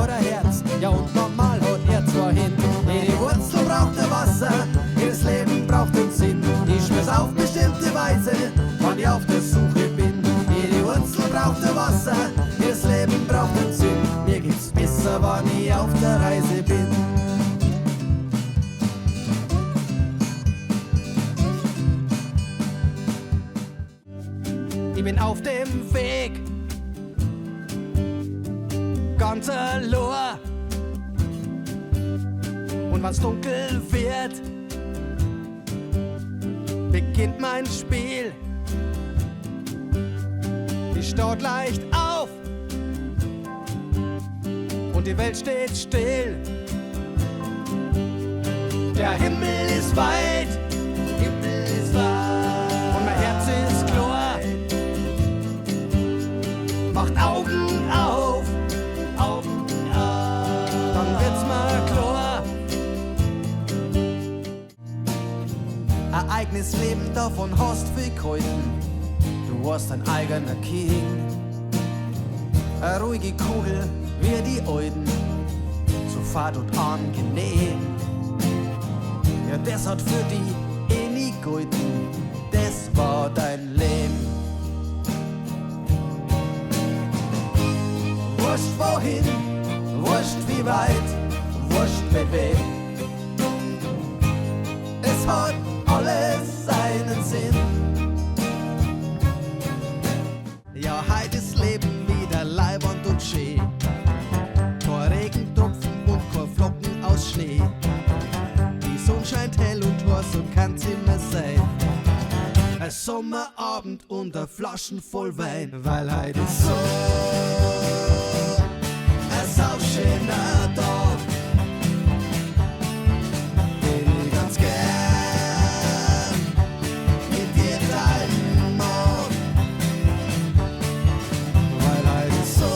hat ein Herz, ja und normal hat er zwei Hände. Jede Wurzel braucht ein Wasser, jedes Leben braucht einen Sinn. Ich schwör's auf bestimmte Weise, wann ich auf der Suche bin. Jede Wurzel braucht ein Wasser, jedes Leben braucht einen Sinn. Mir geht's besser, wann ich auf der Reise bin. Ich bin auf dem Weg, ganz allein. Und wenn's dunkel wird, beginnt mein Spiel. Die Stadt leicht auf und die Welt steht still. Der Himmel ist weit, und mein Herz ist klar. Macht Augen auf, dann wird's mal klar. Ein eigenes Leben, davon hast viel gehalten. Du warst dein eigener King. Eine ruhige Kugel wie die Alten, so fad und angenehm. Ja, das hat für die nie gehalten, das war dein Leben. Wurscht wohin, wurscht wie weit, wurscht mit wem. Es hat alles seinen Sinn. Ja, heute ist Leben wieder leibend und schön. Kein Regentropfen und kein Flocken aus Schnee. Die Sonne scheint hell und heiß, so kann's immer sein. Ein Sommerabend und ein Flaschen voll Wein, weil heute ist so ein sauschöner Tag. Den ich ganz gern mit dir teilen mag. Weil heute ist so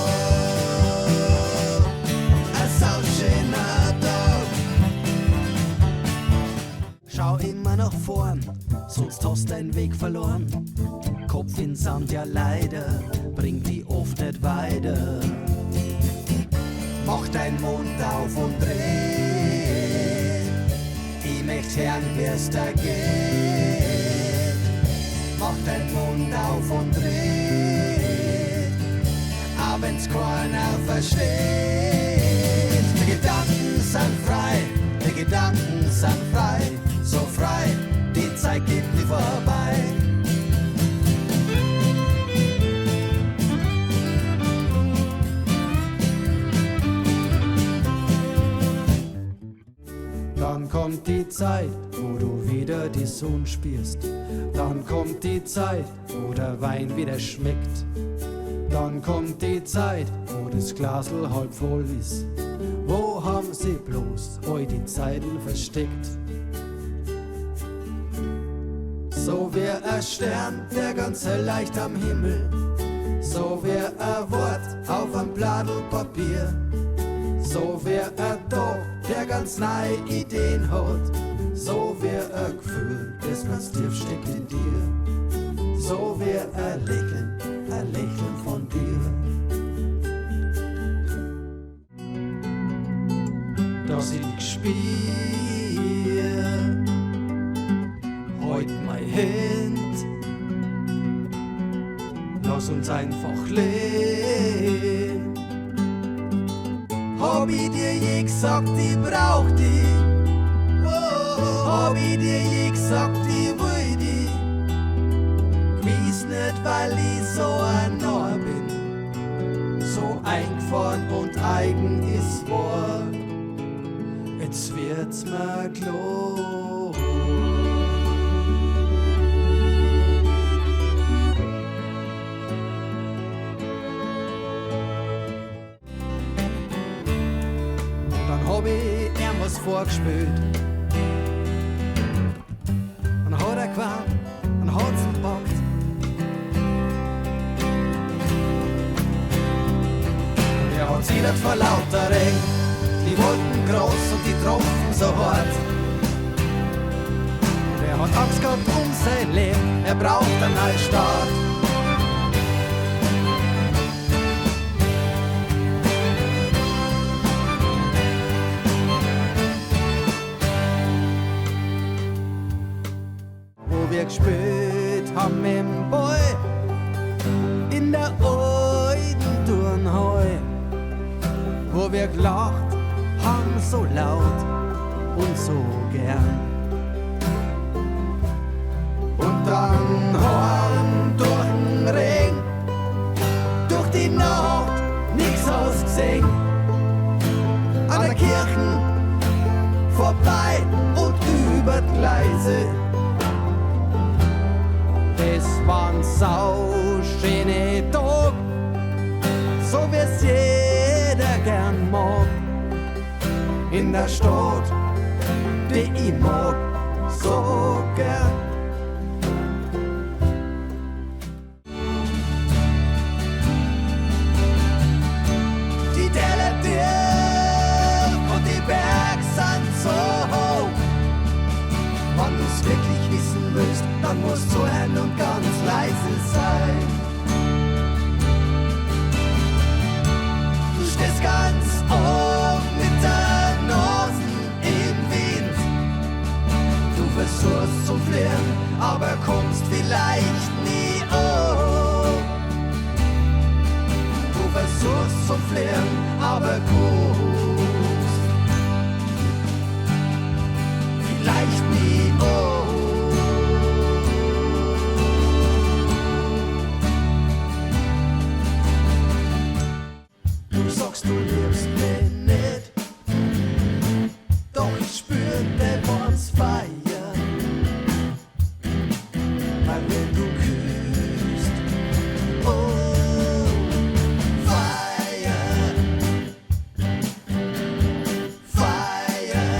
ein sauschöner Tag. Schau immer nach vorn, sonst hast deinen Weg verloren. Kopf in Sand, ja leider, bringt die oft nicht weiter. Mach deinen Mund auf und dreh, ich möcht hören, wie's da geht. Mach deinen Mund auf und dreh, auch wenn's keiner versteht. Die Gedanken sind frei, die Gedanken sind frei, so frei, die Zeit geht nie vorbei. Dann kommt die Zeit, wo du wieder die Sonne spürst. Dann kommt die Zeit, wo der Wein wieder schmeckt. Dann kommt die Zeit, wo das Glasl halb voll ist. Wo haben sie bloß all die Zeiten versteckt? So wär ein Stern, der ganz leicht am Himmel. So wär ein Wort auf einem Bladel Papier. So wär ein Tag, der ganz neue Ideen hat. So wär ein Gefühl, das ganz tief steckt in dir. So wär ein Lächeln von dir. Dass ich spiel heut mein Hand. Lass uns einfach leben. Hab ich dir je gesagt, ich brauch dich? Hab ich dir je gesagt, ich will dich? Gewiss nicht, weil ich so ein Narr bin, so eingefahren und eigen ist wahr. Jetzt wird's mir klar. Hab ich ihm was vorgespielt. Dann hat er gewarnt, dann hat's ihn gepackt. Er hat sich nicht vor lauter Regen, die Wolken groß und die Tropfen so hart. Er hat Angst gehabt um sein Leben, er braucht einen Neustart. wir gespielt haben im Boy, in der alten Turnhall, wo wir gelacht haben so laut und so gern. Und dann heim durch den Regen, durch die Nacht nichts ausgesehen, an der Kirche vorbei und über die Gleise. Es waren sauschöne Tag, so wie's jeder gern mag, in der Stadt, die ich mag so gern. Die Täler tief und die Berge sind so hoch. Wenn du's wirklich wissen willst, dann musst du hören und ganz leise sein. Du stehst ganz oben mit der Nase im Wind. Du versuchst zu fliehen, aber kommst vielleicht nie hoch. Du versuchst zu fliehen, aber kommst vielleicht nie hoch. Du sagst, du liebst mich nicht, doch ich spür den Wans Feier. Weil wenn du küsst, oh, Feier, Feier.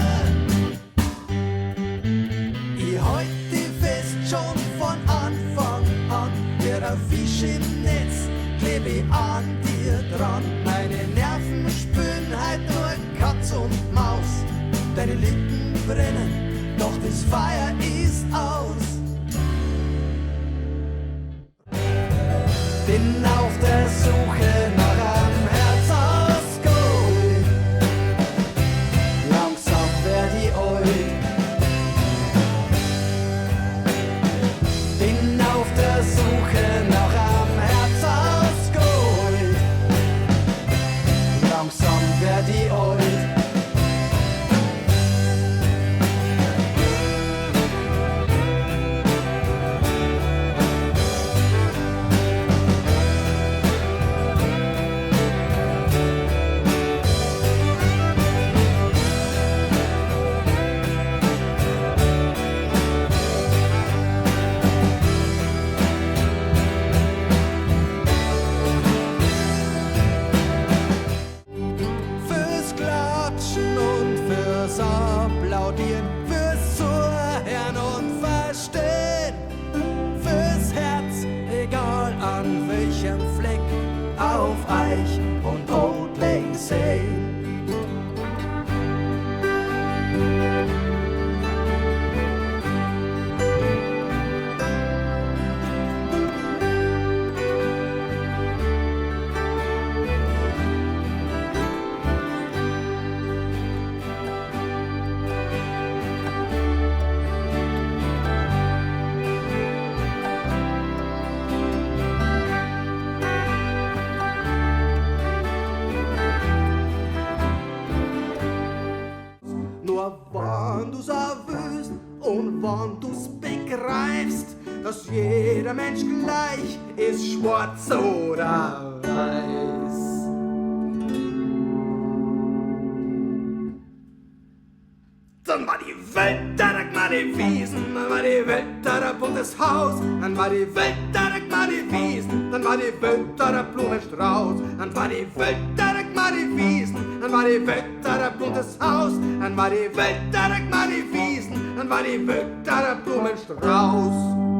Ich halt die fest schon von Anfang an, wie ein Fisch im Netz, kleb ich an dir dran. Meine Nerven spüren halt nur Katz und Maus. Deine Lippen brennen, doch das Feuer ist aus. Bin auf der Suche nach einem Herz aus Gold. Langsam werd ich alt. Bin auf der Suche nach einem Herz aus Gold. Langsam werd ich alt. Fürs Klatschen und fürs Applaudieren, fürs Zuhören und Verstehen, fürs Herz, egal an welchem Fleck, auf Eich und Oatling sehen. Nur wann du's auch willst und wann du's begreifst, dass jeder Mensch gleich ist, schwarz oder weiß. Dann war die Welt da, mal die Wiesen, dann war die Welt da, buntes Haus, dann war die Welt da, mal die Wiesen, dann war die Welt da, Blumenstrauß, dann war die Welt da, mal die Wiesen, dann war die Welt da, buntes Haus, dann war die Welt da, mal die Wiesen, dann war die Welt da, Blumenstrauß.